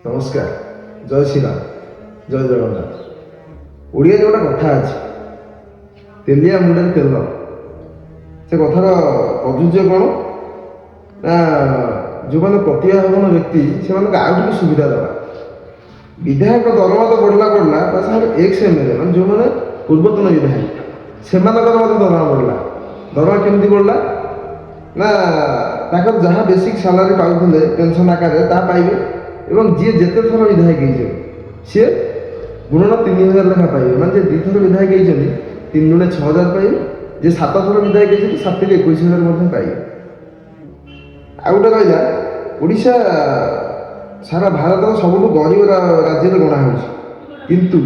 ନମସ୍କାର, ଜୟ ଶ୍ରୀରାମ, ଜୟ ଜଗନ୍ନାଥ। ଓଡ଼ିଆ ଯୋଉଟା କଥା ଅଛି, ତେଲିଆ ମୁଣ୍ଡରେ ତେଲ, ସେ କଥାର ପ୍ରଯୁଜ୍ୟ କ'ଣ ନା ଯେଉଁମାନେ ପ୍ରତିଭାବାନ ବ୍ୟକ୍ତି ସେମାନଙ୍କୁ ଆଉ ଟିକେ ସୁବିଧା ଦେବା। ବିଧାୟକ ଦରମା ତ ବଢ଼ିଲା ବା ସେମାନେ ଏକ୍ସ ଏମ୍ଏଲ୍ଏ ମାନେ ଯେଉଁମାନେ ପୂର୍ବତନ ବିଧାୟକ ସେମାନଙ୍କର ମଧ୍ୟ ଦରମା ବଢ଼ିଲା। ଦରମା କେମିତି ବଢ଼ିଲା ନା ତାଙ୍କର ଯାହା ବେସିକ୍ ସାଲାରୀ ପାଉଥିଲେ ପେନ୍ସନ୍ ଆକାରରେ ତାହା ପାଇବେ ଏବଂ ଯିଏ ଯେତେ ଥର ବିଧାୟକ ହେଇଛନ୍ତି ସିଏ ଗୁଣନ 3000 ଲେଖା ପାଇବେ। ମାନେ ଯିଏ 2 ଥର ବିଧାୟକ ହେଇଛନ୍ତି 3 ଗୁଣେ 6000 ପାଇବେ, ଯିଏ 7 ଥର ବିଧାୟକ ହେଇଛନ୍ତି 7 ରେ 21000 ମଧ୍ୟ ପାଇବେ। ଆଉ ଗୋଟେ ରହିଲା, ଓଡ଼ିଶା ସାରା ଭାରତର ସବୁଠୁ ଗରିବ ରାଜ୍ୟରେ ଗଣା ହେଉଛି, କିନ୍ତୁ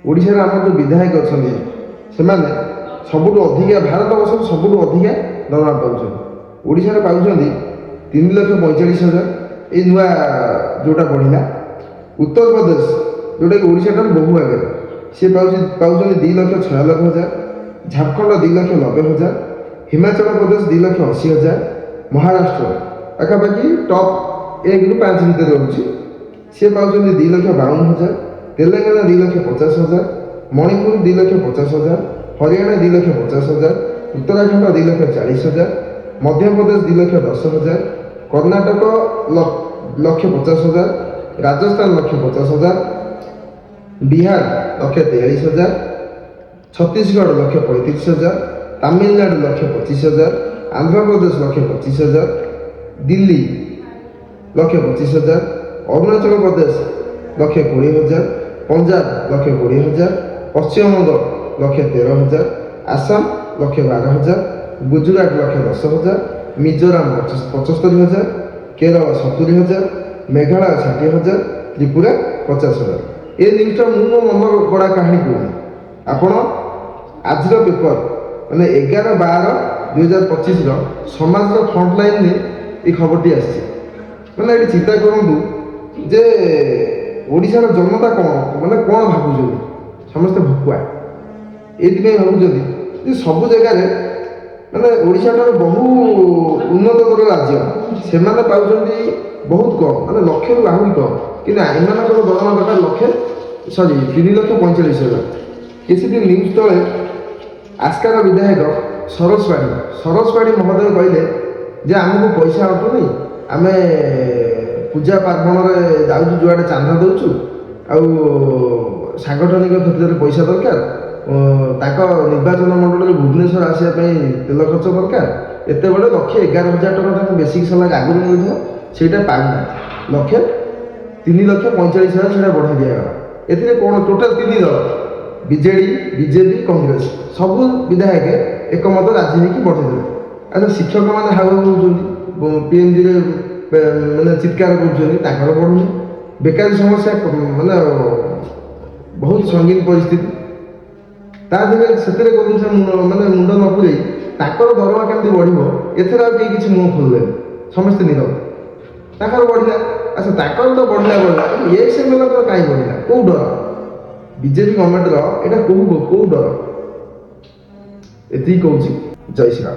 ଓଡ଼ିଶାରେ ଆମର ଯେଉଁ ବିଧାୟକ ଅଛନ୍ତି ସେମାନେ ସବୁଠୁ ଅଧିକା ଭାରତ ବର୍ଷରେ ସବୁଠୁ ଅଧିକା ଦରମା ପାଉଛନ୍ତି। ଓଡ଼ିଶାରେ ପାଉଛନ୍ତି 3,45,000, ଏଇ ନୂଆ ଯେଉଁଟା ବଢ଼ିଲା। ଉତ୍ତରପ୍ରଦେଶ ଯେଉଁଟାକି ଓଡ଼ିଶାଠାରୁ ବହୁ ଆଗରେ, ସିଏ ପାଉଛନ୍ତି 2,96,000, ଝାଡ଼ଖଣ୍ଡ 2,90,000, ହିମାଚଳ ପ୍ରଦେଶ 2,80,000, ମହାରାଷ୍ଟ୍ର ପାଖାପାଖି ଟପ୍ 1 ରୁ 5 ଭିତରେ ରହୁଛି, ସିଏ ପାଉଛନ୍ତି 2,52,000, ତେଲେଙ୍ଗାନା 2,50,000, ମଣିପୁର 2,50,000, ହରିୟାଣା 2,50,000, ଉତ୍ତରାଖଣ୍ଡ 2,40,000, ମଧ୍ୟପ୍ରଦେଶ 2,10,000, କର୍ଣ୍ଣାଟକ 1,50,000, ରାଜସ୍ଥାନ 1,50,000, ବିହାର 1,43,000, ଛତିଶଗଡ଼ 1,35,000, ତାମିଲନାଡୁ 1,25,000, ଆନ୍ଧ୍ରପ୍ରଦେଶ 1,25,000, ଦିଲ୍ଲୀ 1,25,000, ଅରୁଣାଚଳ ପ୍ରଦେଶ 1,20,000, ପଞ୍ଜାବ 1,20,000, ପଶ୍ଚିମବଙ୍ଗ 1,13,000, ଆସାମ 1,12,000, ଗୁଜୁରାଟ 1,10,000, ମିଜୋରାମ 75,000, କେରଳ 70,000, ମେଘାଳୟ 60,000, ତ୍ରିପୁରା 50,000। ଏ ଜିନିଷଟା ମୁଁ ମୋ ମନ ଗଢ଼ା କାହାଣୀ କହୁନି, ଆପଣ ଆଜିର ପେପର ମାନେ 11/12/2025ର ସମାଜର ଫ୍ରଣ୍ଟ ଲାଇନ୍ରେ ଏ ଖବରଟି ଆସିଛି। ମାନେ ଏଠି ଚିନ୍ତା କରନ୍ତୁ ଯେ ଓଡ଼ିଶାର ଜନତା କ'ଣ ମାନେ କ'ଣ ଭାବୁଛନ୍ତି, ସମସ୍ତେ ଭକୁଆ। ଏଇଥିପାଇଁ ଭାବୁଛନ୍ତି ଯେ ସବୁ ଜାଗାରେ ମାନେ ଓଡ଼ିଶାଠାରୁ ବହୁ ଉନ୍ନତତର ରାଜ୍ୟ ସେମାନେ ପାଉଛନ୍ତି ବହୁତ କମ୍, ମାନେ ଲକ୍ଷରୁ ଆହୁରି କମ୍, କିନ୍ତୁ ଏମାନଙ୍କର ଦରମା ଦରକାର 3,45,000। କିଛିଦିନ ନ୍ୟୁଜ୍ ତଳେ ଆସ୍କାର ବିଧାୟକ ସରୋଜ ପାଢ଼ୀ ମହୋଦୟ କହିଲେ ଯେ ଆମକୁ ପଇସା ଅଟୁନି, ଆମେ ପୂଜା ପାର୍ବଣରେ ଯାଉଛୁ ଯୁଆଡ଼େ ଚାନ୍ଦା ଦେଉଛୁ, ଆଉ ସାଂଗଠନିକ କ୍ଷେତ୍ରରେ ପଇସା ଦରକାର, ତାଙ୍କ ନିର୍ବାଚନ ମଣ୍ଡଳୀରେ ଭୁବନେଶ୍ୱର ଆସିବା ପାଇଁ ତେଲ ଖର୍ଚ୍ଚ ଦରକାର, ଏତେବେଳେ 1,11,000 ଟଙ୍କା ତାଙ୍କୁ ବେସିକ୍ ସାଲାରୀ ଆଗରୁ ମିଳୁଥିଲା, ସେଇଟା ପାଉନାହାନ୍ତି। 3,45,000 ସେଇଟା ବଢ଼ାଇ ଦିଆଗଲା। ଏଥିରେ କ'ଣ ଟୋଟାଲ୍ 3 ଦଳ ବିଜେଡ଼ି, ବିଜେପି, କଂଗ୍ରେସ ସବୁ ବିଧାୟକ ଏକମତ ରାଜି ହେଇକି ବଢ଼େଇଦେଲେ। ଆଚ୍ଛା, ଶିକ୍ଷକମାନେ ହାଉ ହେଉଛନ୍ତି, ପିଏମ୍ଜିରେ ମାନେ ଚିତ୍କାର କରୁଛନ୍ତି, ତାଙ୍କର ବଢ଼ୁନି। ବେକାରୀ ସମସ୍ୟା ମାନେ ବହୁତ ସଙ୍ଗୀନ ପରିସ୍ଥିତି, ତା ଦେହରେ ସେଥିରେ ମାନେ ମୁଣ୍ଡ ନ ପୁରେଇ ତାଙ୍କର ଦରମା କେମିତି ବଢ଼ିବ ଏଥିରେ ଆଉ କେହି କିଛି ମୁହଁ ଖୋଲିଲେନି, ସମସ୍ତେ ନୀରବ। ତାଙ୍କର ବଢ଼ିଲା, ଆଚ୍ଛା ତାଙ୍କର ତ ବଢ଼ିଲା ଏକ୍ସ ଏମ୍ଏଲ୍ଏଙ୍କର କାହିଁ ବଢ଼ିଲା, କେଉଁ ଡର? ବିଜେପି ଗଭର୍ଣ୍ଣମେଣ୍ଟର ଏଇଟା କେଉଁ ଡର? ଏତିକି କହୁଛି। ଜୟ ଶ୍ରୀରାମ।